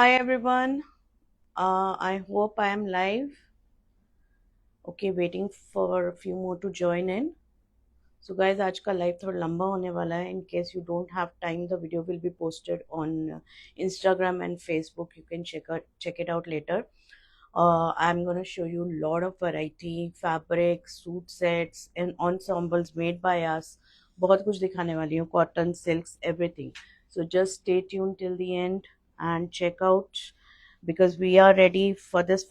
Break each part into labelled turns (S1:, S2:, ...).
S1: Hi everyone. I hope I am live. Okay, waiting for a few more to join in. So guys, आज का live थोड़ा लंबा होने वाला है. In case you don't have time, the video will be posted on Instagram and Facebook. You can check it out later. I'm gonna show you a lot of variety, fabrics, suit sets, and ensembles made by us. बहुत कुछ दिखाने वाली हूँ. Cotton, silks, everything. So just stay tuned till the end and check out because we are ready for this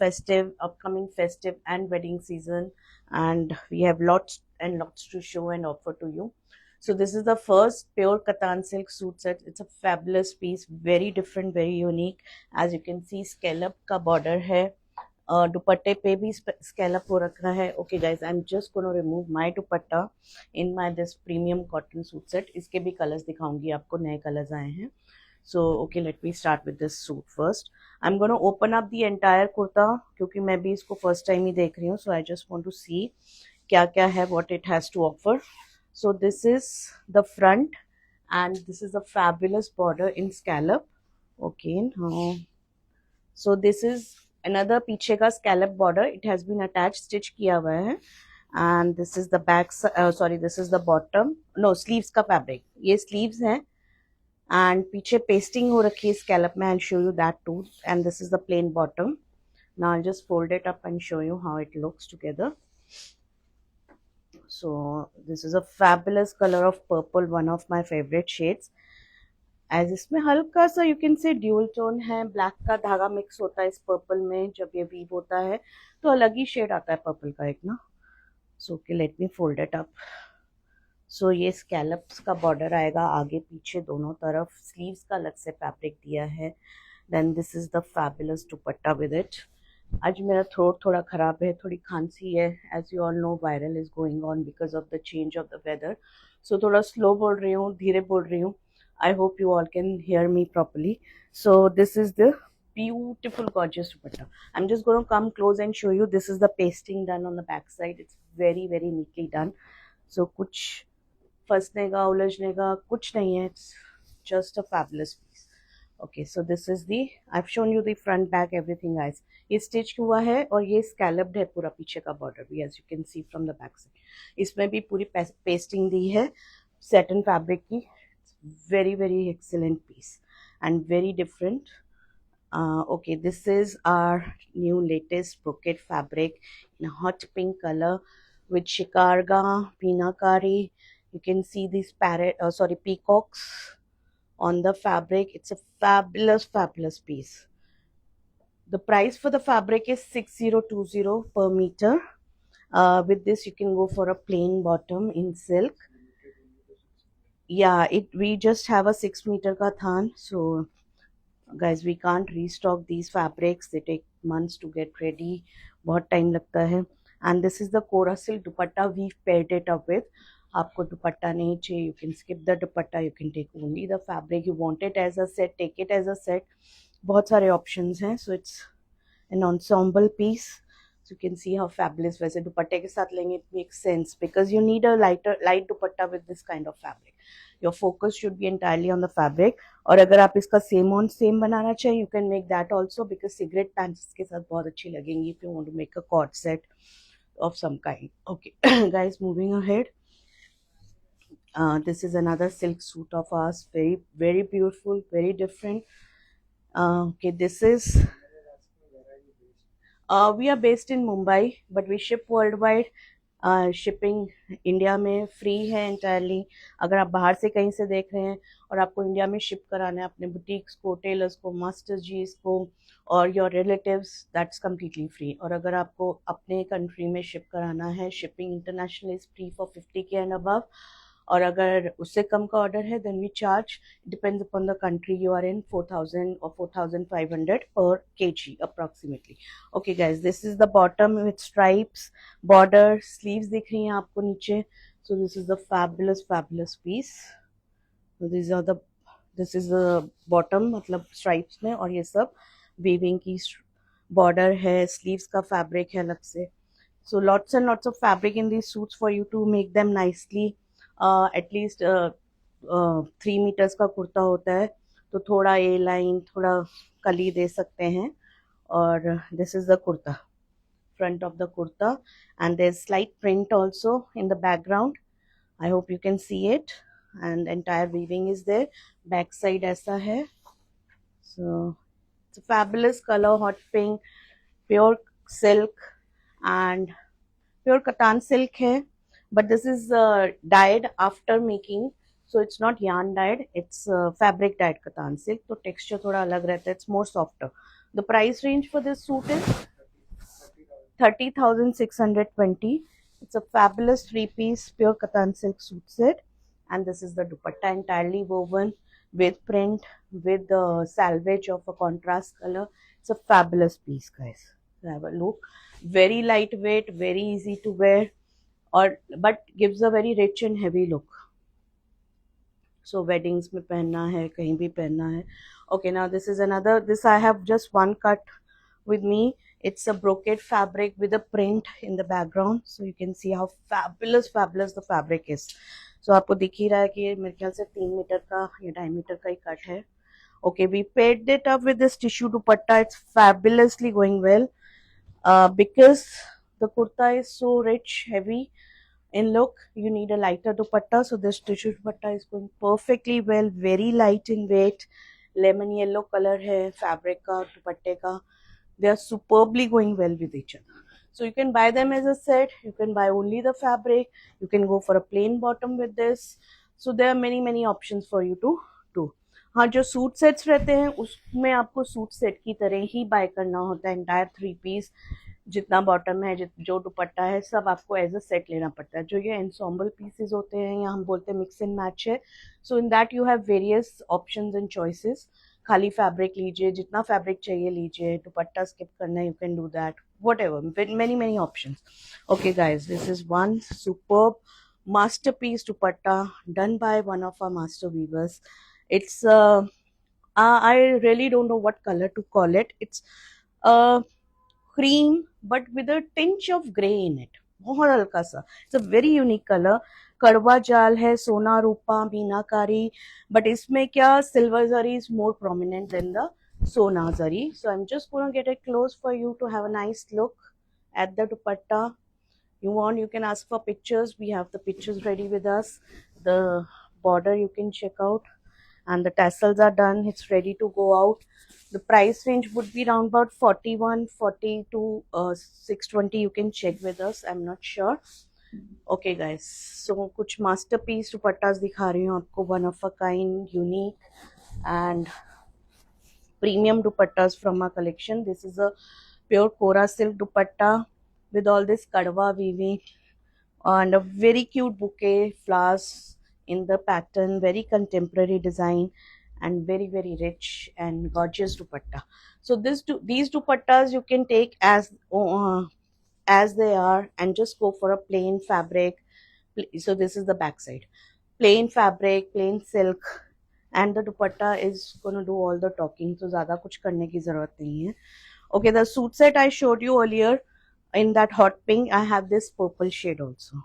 S1: upcoming festive and wedding season, and we have lots and lots to show and offer to you. So this is the first pure Katan silk suit set. It's a fabulous piece, very different, very unique. As you can see, scallop का border है. दुपट्टे पे भी scallop हो रखा है. Okay guys, I am just gonna remove my dupatta in my this premium cotton suit set. इसके भी कलर्स दिखाऊंगी आपको, नए कलर्स आए हैं. So okay, let me start with this suit first. I'm going to open up the entire kurta क्योंकि मैं भी इसको first time ही देख रही हूँ. So I just want to see क्या क्या है, what it has to offer. So this is the front and this is a fabulous border in scallop. Okay, now so this is another पीछे का scallop border. It has been attached, stitch किया हुआ है. And this is the back, sorry, this is the bottom. No, sleeves का fabric. ये sleeves है. And पीछे pasting हो रखी है scallop में. I'll show you that too. And this is the plain bottom. Now I'll just fold it up and show you how it looks together. So this is a fabulous color of purple, one of my favorite shades. As इसमें हल्का सा you can say dual tone है. Black का धागा mix होता है इस purple में. जब ये weave होता है तो अलग ही shade आता है purple का एक ना. So okay, let me fold it up. सो ये स्कैलप्स का बॉर्डर आएगा आगे पीछे दोनों तरफ. स्लीव्स का अलग से फैब्रिक दिया है. Then this is the fabulous dupatta with it. आज मेरा थ्रोट थोड़ा खराब है, थोड़ी खांसी है. As you all know, viral is going on because of the change of the weather. So थोड़ा स्लो बोल रही हूँ, धीरे बोल रही हूँ. I hope you all can hear me properly. So this is the beautiful gorgeous dupatta. I'm just going to come close and show you. This is the pasting done on the back side. It's very very neatly done. So कुछ फंसनेगा उलझनेगा कुछ नहीं है. It's just a fabulous piece. Okay, so this is the, I have shown you the front back everything guys. ये stitch हुआ है और ये scalloped है पूरा पीछे का बॉर्डर भी, as you can see from the back side. इसमें भी पूरी पेस्टिंग दी है सैटिन फैब्रिक की. Very very excellent piece and very different. Okay, this is our new latest brocade fabric in a hot pink color with shikarga, pinakari. You can see these peacocks on the fabric. It's a fabulous, fabulous piece. The price for the fabric is 6020 per meter. With this, you can go for a plain bottom in silk. Yeah, we just have a 6 meter ka than, so guys, we can't restock these fabrics. They take months to get ready. बहुत time लगता है. And this is the Kora silk dupatta we've paired it up with. आपको दुपट्टा नहीं चाहिए, you can skip the dupatta. You can take only the fabric. You want it as a set, take it as a set. बहुत सारे options हैं. So it's an ensemble piece. So you can see how fabulous. वैसे दुपट्टे के साथ लेंगे it makes sense because you need a light dupatta with this kind of fabric. Your focus should be entirely on the fabric. और अगर आप इसका same on same बनाना चाहिए, you can make that also because cigarette pants के साथ बहुत अच्छी लगेंगी if you want to make a coord set of some kind. Okay, guys, moving ahead. This is another silk suit of ours. Very very beautiful, very different. Okay, this is we are based in Mumbai but we ship worldwide. Shipping India में free है entirely. अगर आप बाहर से कहीं से देख रहे हैं और आपको इंडिया में शिप कराना है अपने बुटीक्स को, टेलर्स को, मास्टर्स जीज को और your relatives, that's completely free. और अगर आपको अपने कंट्री में शिप कराना है, shipping international is free for 50 के एंड अबव. और अगर उससे कम का ऑर्डर है then we charge, depends upon the country you are in, 4000 और 4500 पर kg approximately. Okay guys, this is the bottom with stripes, border, sleeves दिख रही हैं आपको नीचे. So this is the fabulous fabulous piece. This is the bottom, मतलब stripes में, और ये सब वीविंग की बॉर्डर है. स्लीव्स का फैब्रिक है अलग से. So lots and lots of fabric in these suits for you to make them nicely. At least 3 meters का कुर्ता होता है तो थोड़ा ए लाइन, थोड़ा कली दे सकते हैं. और this is the kurta, front of the kurta, and there's slight print also in the background. I hope you can see it, and entire weaving is there. Back side ऐसा है. So it's a fabulous color, hot pink, pure silk, and pure katan silk है. But this is dyed after making, so it's not yarn dyed, it's fabric dyed katan silk. तो texture थोड़ा अलग रहता है, it's more softer. The price range for this suit is 30,620. It's a fabulous three-piece pure katan silk suit set, and this is the dupatta, entirely woven with print, with the salvage of a contrast color. It's a fabulous piece, guys. Have a look. Very lightweight, very easy to wear, or but gives a very rich and heavy look. So weddings में पहनना है, कहीं भी पहनना है. Okay, now this is another. This I have just one cut with me. It's a brocade fabric with a print in the background, so you can see how fabulous the fabric is. So आपको दिख ही रहा है कि ये मेरे ख्याल से 3 metre का या 2.5 मीटर का ही कट है. Okay, we paired it up with this tissue dupatta. It's fabulously going well, because the kurta is so rich, heavy in look. You need a lighter dupatta, so this tissue dupatta is going perfectly well. Very light in weight, lemon yellow color है fabric का, dupatte का. They are superbly going well with each other. So you can buy them as a set. You can buy only the fabric. You can go for a plain bottom with this. So there are many options for you to do. हाँ, जो suit sets रहते हैं उसमें आपको suit set की तरह ही bye करना होता है. एंटायर 3 पीस, जितना बॉटम है, जो दुपट्टा है, सब आपको एज अ सेट लेना पड़ता है. जो ये एनसॉम्बल पीसेस होते हैं, या हम बोलते हैं मिक्स एंड मैच है, so in that you have various options and choices. खाली फैब्रिक लीजिए, जितना फैब्रिक चाहिए लीजिए, दुपट्टा स्किप करना है, you can do that, whatever, many options. Okay guys, this is one superb masterpiece dupatta done by one of our master weavers. It's I really don't know what color to call it. It's cream but with a tinge of gray in it. बहुत हल्का सा. It's a very unique color. कड़वा जाल है, सोना रूपा मीनाकारी, but इसमें क्या silver zari is more prominent than the sona zari. So I'm just going to get it close for you to have a nice look at the dupatta. You want, you can ask for pictures. We have the pictures ready with us. The border you can check out, and the tassels are done. It's ready to go out. The price range would be around about 4140 to 620. You can check with us, I'm not sure. Okay guys, so कुछ masterpiece दुपट्टास दिखा रही हूँ आपको, one of a kind, unique and premium dupattas from our collection. This is a pure Kora silk dupatta with all this kadwa weaving and a very cute bouquet flowers in the pattern, very contemporary design, and very rich and gorgeous dupatta. So these dupattas you can take as they are and just go for a plain fabric. So this is the back side, plain fabric, plain silk, and the dupatta is going to do all the talking, so ज़्यादा कुछ करने की ज़रूरत नहीं है. Okay, the suit set I showed you earlier in that hot pink, I have this purple shade also.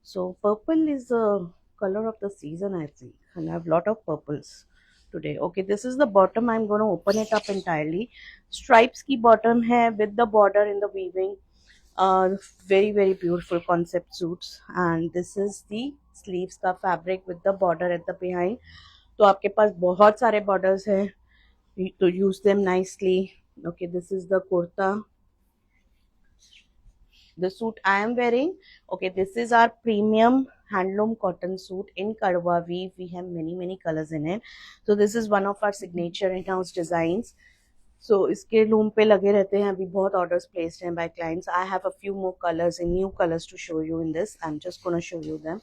S1: So purple is the color of the season, I think, and I have a lot of purples today. Okay, this is the bottom. I'm going to open it up entirely. Stripes की bottom है with the border in the weaving. Very beautiful concept suits, and this is the sleeves का fabric with the border at the behind. तो आपके पास बहुत सारे borders हैं, to use them nicely. Okay, this is the kurta, the suit I am wearing. Okay, this is our premium handloom cotton suit in Kadwa weave. We have many colors in it. So this is one of our signature in-house designs. So इसके loom पे लगे रहते हैं, अभी बहुत orders placed हैं by clients. I have a few more colors and new colors to show you in this. I'm just going to show you them.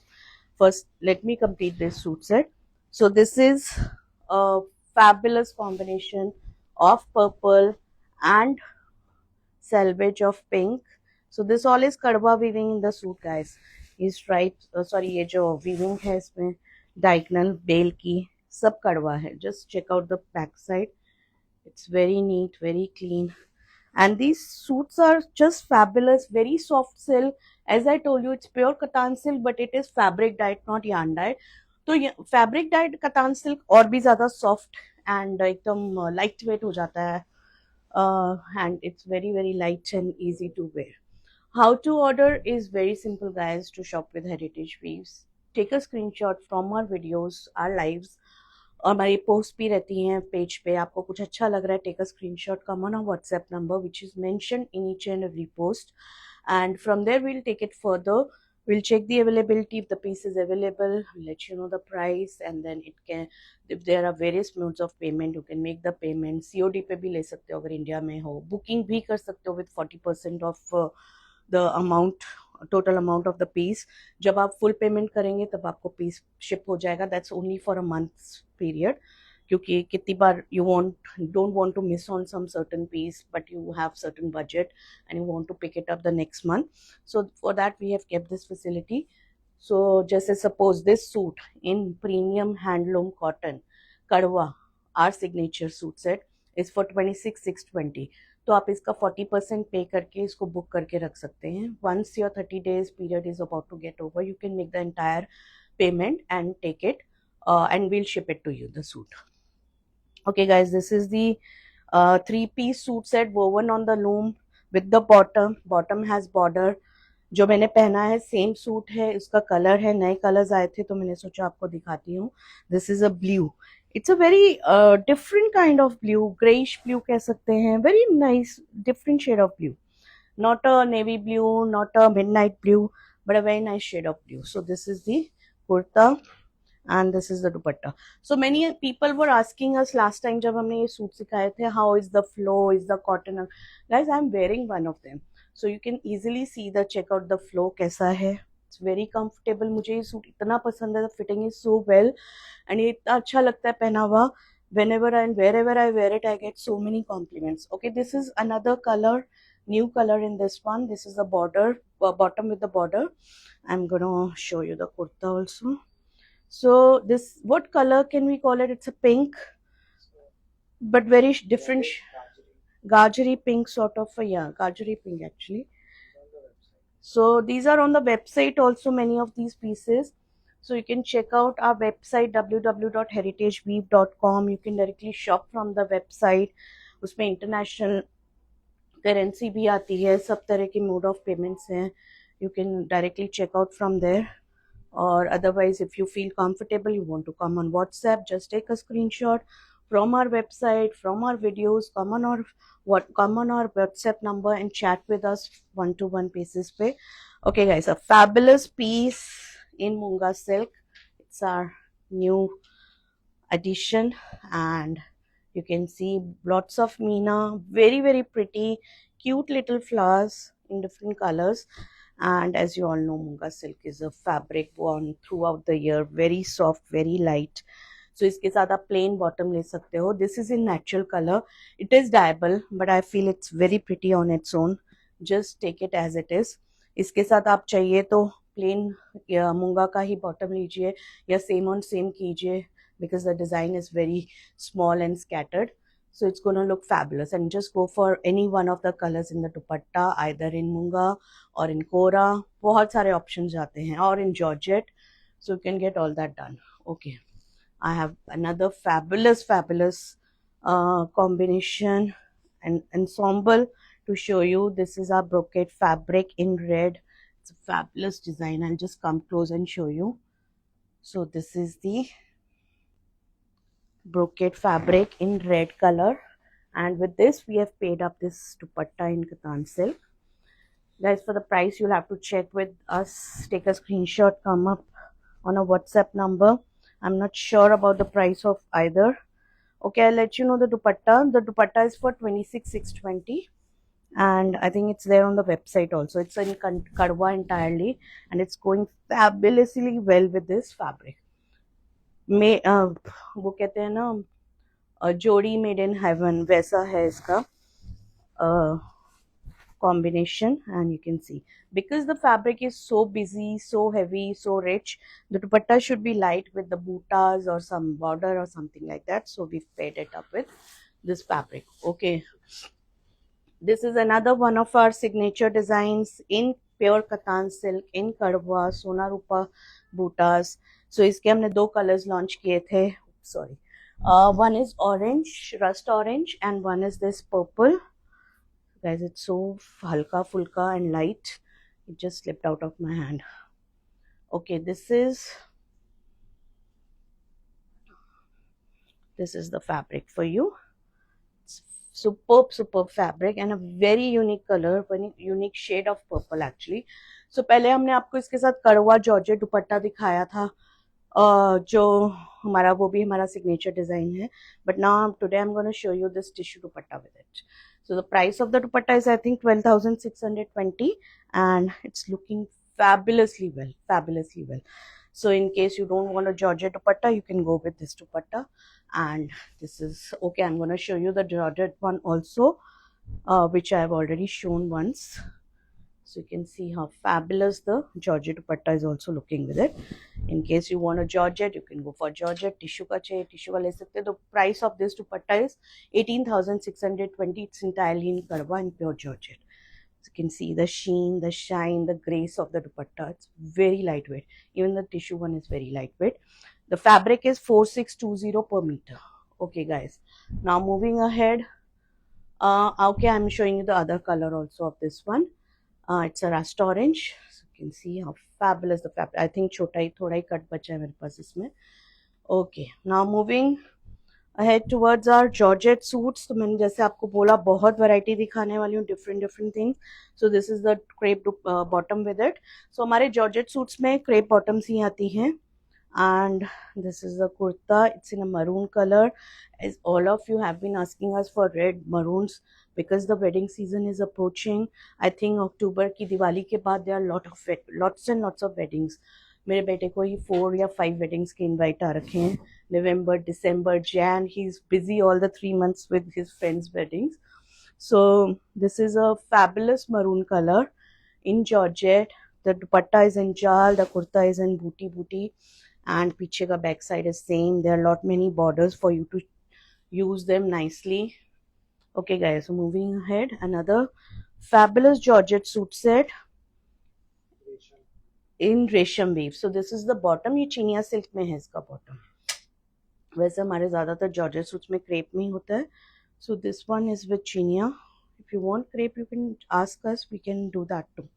S1: First, let me complete this suit set. So this is a fabulous combination of purple and selvage of pink. So this all is kadwa weaving in the suit, guys. ये stripes, sorry, ये जो weaving है इसमें diagonal bell की सब kadwa है. Just check out the back side. It's very neat, very clean, and these suits are just fabulous. Very soft silk. As I told you, it's pure katan silk, but it is fabric dyed, not yarn dyed. तो fabric dyed katan silk और भी ज़्यादा soft and एकदम light weight हो जाता है, and it's very very light and easy to wear. How to order is very simple, guys. To shop with Heritage Weaves, take a screenshot from our videos, our lives, और हमारी post भी रहती हैं page पे. आपको कुछ अच्छा लग रहा है, take a screenshot, come on a WhatsApp number which is mention in each and every post, and from there we'll take it further. We'll check the availability. If the piece is available, we'll let you know the price, and then it can, if there are various modes of payment, you can make the payment. COD पे भी ले सकते हो अगर India में हो. Booking भी कर सकते हो with 40% of the amount, total amount of the piece. जब आप full payment करेंगे तब आपको piece ship हो जाएगा. That's only for a month's period, क्योंकि कितनी बार you don't want to miss on some certain piece, but you have certain budget and you want to pick it up the next month. So for that we have kept this facility. So just as suppose this suit in premium handloom cotton Kadwa, our signature suit set, is for 26,620. तो आप इसका 40% पे करके इसको book करके रख सकते हैं. Once your 30 days period is about to get over, you can make the entire payment and take it, and we'll ship it to you, the suit. Okay guys, this is the 3-piece suit set woven on the loom with the bottom has border. जो मैंने पहना है same suit है, उसका colour है, नए colours आए थे तो मैंने सोचा आपको दिखाती हूँ. This is a blue. It's a very different kind of blue, greyish blue कह सकते हैं. Very nice different shade of blue. Not a navy blue, not a midnight blue, but a very nice shade of blue. So this is the kurta and this is the dupatta. So many people were asking us last time जब हमने ये suit सिखाए थे, how is the flow, is the cotton. Guys, I'm wearing one of them, so you can easily see the, check out the flow कैसा है. It's very comfortable. मुझे ये suit इतना पसंद है, the fitting is so well and ये इतना अच्छा लगता है पहना हुआ. Whenever and wherever I wear it, I get so many compliments. Okay, this is another color, new color in this one. This is the border, bottom with the border. I'm gonna show you the kurta also. So this, what color can we call it? It's a pink, but very different, gajari pink sort of a, yeah, gajari pink actually. So these are on the website also, many of these pieces. So you can check out our website www.heritageweave.com. You can directly shop from the website. उसमें international currency भी आती है, सब तरह के mode of payments हैं. You can directly check out from there. Or otherwise, if you feel comfortable, you want to come on WhatsApp, just take a screenshot from our website, from our videos, come on our WhatsApp number and chat with us one-to-one basis पे. Okay guys, a fabulous piece in Munga silk. It's our new addition and you can see lots of Meena, very very pretty, cute little flowers in different colors. And as you all know, Munga silk is a fabric worn throughout the year, very soft, very light. So इसके साथ आप plain bottom ले सकते हो. This is in natural color. It is dyeable, but I feel it's very pretty on its own. Just take it as it is. इसके साथ आप चाहिए तो plain या मूंगा का ही bottom लीजिए या same on same कीजिए, because the design is very small and scattered. So it's going to look fabulous, and just go for any one of the colors in the dupatta, either in munga or in kora. बहुत सारे options आते हैं, or in georgette. So you can get all that done. Okay, I have another fabulous combination and ensemble to show you. This is our brocade fabric in red. It's a fabulous design. I'll just come close and show you. So this is the brocade fabric in red color, and with this we have paid up this dupatta in katan silk. Guys, for the price you'll have to check with us, take a screenshot, come up on a WhatsApp number. I'm not sure about the price of either. Okay, I'll let you know the dupatta. The dupatta is for 26,620 and I think it's there on the website also. It's in Kadwa entirely and it's going fabulously well with this fabric. में वो कहते हैं ना जोड़ी made in heaven, वैसा है इसका combination. And you can see, because the fabric is so busy, so heavy, so rich, the dupatta should be light with the bootas or some border or something like that. So we've paired it up with this fabric. Okay, this is another one of our signature designs in pure katan silk in Kadwa, Sona Rupa bootas. So इसके हमने 2 colors launch किए थे. Sorry, One is orange, rust orange, and one is this purple. Guys, it's so halka fulka and light. It just slipped out of my hand. Okay, this is the fabric for you. It's superb fabric and a very unique color, very unique shade of purple actually. So पहले हमने आपको इसके साथ कड़वा georgette दुपट्टा दिखाया था, जो हमारा वो भी हमारा सिग्नेचर डिजाइन है. But now today I am gonna show you this tissue dupatta with it. So the price of the dupatta is I think 12,620 and it's looking fabulously well. So in case you don't want a georgette dupatta, you can go with this dupatta. And this is okay. I'm going to show you the georgette one also, which I have already shown once. So you can see how fabulous the georgette dupatta is also looking with it. In case you want a georgette, you can go for georgette. Tissue ka chahiye, tissue ka le sakte. The price of this dupatta is 18,620. It's entirely in karwa and pure georgette. So you can see the sheen, the shine, the grace of the dupatta. It's very lightweight. Even the tissue one is very lightweight. The fabric is 4620 per meter. Okay guys, now moving ahead. Okay, I'm showing you the other color also of this one. It's a rust orange. So you can see how fabulous the fabric. I think छोटा ही थोड़ा ही cut बचा है मेरे पास इसमें. Okay, now moving ahead towards our georgette suits. तो मैंने जैसे आपको बोला बहुत variety दिखाने वाली हूँ, different things. So this is the crepe bottom with it. So हमारे georgette suits में crepe bottoms ही आती हैं. And this is the kurta. It's in a maroon color. As all of you have been asking us for red maroons because the wedding season is approaching. I think October की दिवाली के बाद there are lots and lots of weddings. मेरे बेटे को ही 4 या 5 weddings के invite आ रखे हैं. November, December, Jan. He's busy all the 3 months with his friends' weddings. So this is a fabulous maroon color in georgette. The dupatta is in jal. The kurta is in booty. And पीछे का back side is same. There are lot many borders for you to use them nicely. Okay guys, so moving ahead, another fabulous georgette suit set in resham weave. So this is the bottom. ये चिनिया silk में है इसका bottom. वैसे हमारे ज़्यादातर georgette suits में crepe में ही होता है. So this one is with chinia. If you want crepe, you can ask us. We can do that too.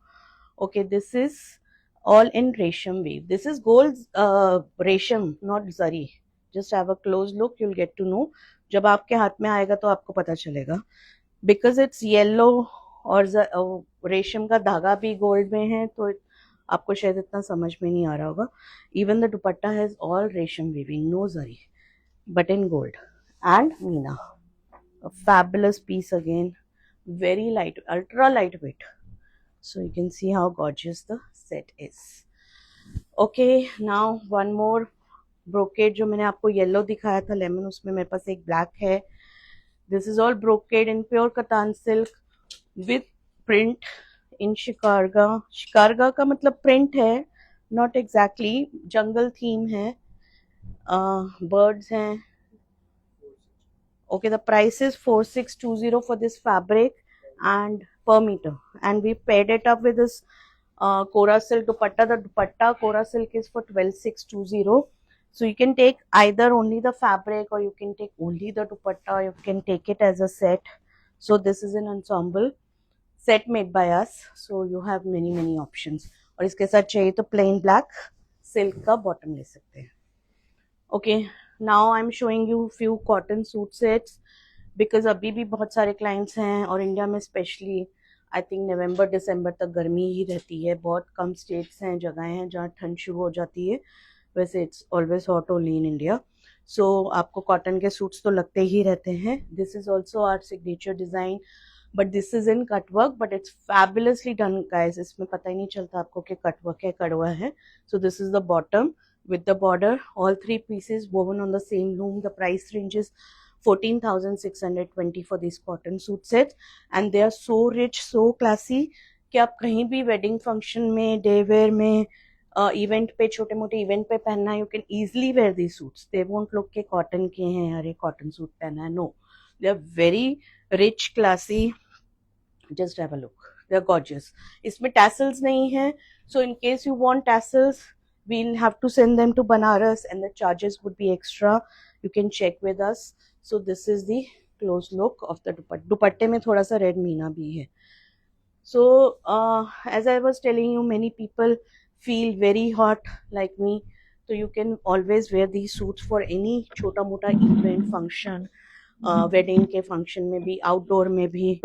S1: Okay, this is all in resham weave. This is gold resham, not zari. Just have a close look, you'll get to know. जब आपके हाथ में आएगा तो आपको पता चलेगा. Because it's yellow और रेशम का धागा भी गोल्ड में है तो आपको शायद इतना समझ में नहीं आ रहा होगा. Even the dupatta has all resham weaving, no zari, but in gold and meena. A fabulous piece again, very light, ultra lightweight. So you can see how gorgeous the set is. Okay, now one more brocade जो मैंने आपको yellow दिखाया था lemon, उसमें मेरे पास एक black है. This is all brocade in pure katan silk with print in shikarga. Shikarga का मतलब print है, not exactly. jungle theme है, birds हैं. Okay, the price is 4620 for this fabric and per meter, and we paired it up with this Kora silk dupatta. The dupatta Kora silk is for 12620. So you can take either only the fabric or you can take only the dupatta. You can take it as a set. So this is an ensemble set made by us. So you have many options. और इसके साथ चाहिए तो plain black silk का bottom ले सकते हैं. Okay, now I'm showing you few cotton suit sets because अभी भी बहुत सारे clients हैं और इंडिया में स्पेशली आई थिंक नवंबर दिसंबर तक गर्मी ही रहती है. बहुत कम स्टेट्स हैं, जगहें हैं जहाँ ठंड शुरू हो जाती है. वैसे it's always hot only in India. So आपको कॉटन के सूट्स तो लगते ही रहते हैं. This is also our signature design, but this is in cutwork, but it's fabulously done guys. इसमें पता ही नहीं चलता आपको कि कटवर्क है कड़वा है. सो this is the bottom with the border, all 3 pieces woven on the same loom. The price range is 14,620 for these cotton suit sets, and they are so rich, so classy कि आप कहीं भी wedding function में, day wear में, event पे, छोटे मोटे event पे पहनना, you can easily wear the suits. They won't look के कॉटन के हैं, अरे कॉटन सूट पहना है. No, they are very rich, classy. Just have a look, they are gorgeous. इसमें टैसल्स नहीं है, so in case you want tassels we'll have to send them to Banaras and the charges would be extra. you can check with us. So this is the close look of the dupatte में थोड़ा सा red Meena भी है. So, as I was telling you, many people feel very hot like me. So you can always wear these suits for any छोटा मोटा event function, wedding के function में भी, outdoor में भी.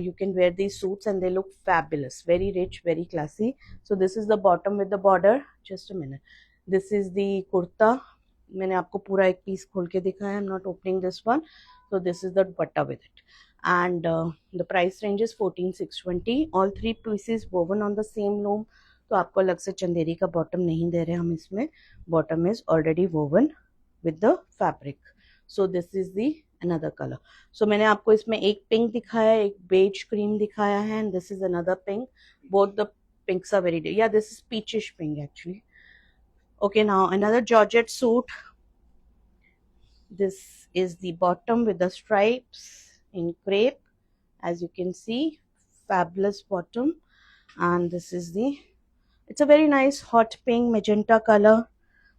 S1: You can wear these suits and they look fabulous, very rich, very classy. So this is the bottom with the border. Just a minute. This is the kurta. मैंने आपको पूरा एक piece खोल के दिखाया. I'm not opening this one. So this is the dupatta with it. And the price range is 14,620. All three pieces woven on the same loom. तो आपको अलग से चंदेरी का बॉटम नहीं दे रहे हम इसमें. Bottom is already woven with the fabric. So this is the another color. So मैंने आपको इसमें एक पिंक दिखाया है, एक बेज क्रीम दिखाया है, and this is another pink. Both the pinks are very, yeah, this is peachish pink actually. Okay, now another georgette suit. This is the bottom with the stripes in crepe, as you can see, fabulous bottom. And this is the, it's a very nice hot pink magenta color.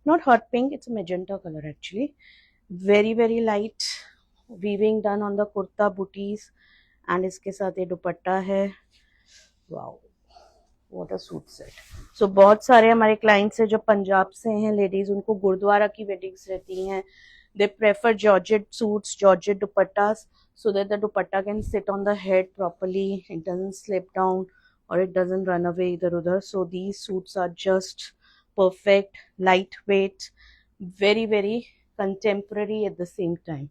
S1: Not hot pink, it's a magenta color actually. Very very light weaving done on the kurta booties, and इसके साथ ये दुपट्टा है. Wow, what a suit set. So बहुत सारे हमारे clients हैं जो पंजाब से हैं ladies, उनको गुरुद्वारा की weddings रहती हैं. They prefer georgette suits, georgette dupattas, so that the dupatta can sit on the head properly, it doesn't slip down or it doesn't run away either udhar. So these suits are just perfect, lightweight, very very contemporary at the same time.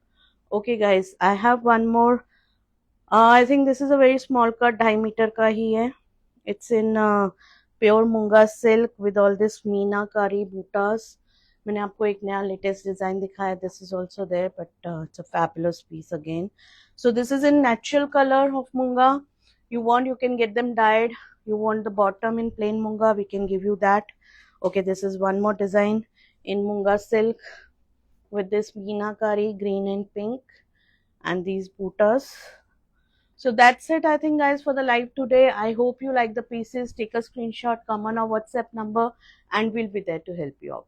S1: Okay guys, I have one more. I think this is a very small cut, 2.5 meter का ही है. It's in pure munga silk with all this मीनाकारी बूटास. मैंने आपको एक नया latest design दिखाया. This is also there, but it's a fabulous piece again. So this is in natural color of munga. You want, you can get them dyed. You want the bottom in plain munga, we can give you that. Okay, this is one more design in munga silk with this meenakari green and pink and these bootas. So that's it, I think, guys, for the live today. I hope you like the pieces. Take a screenshot, come on our WhatsApp number, and we'll be there to help you out.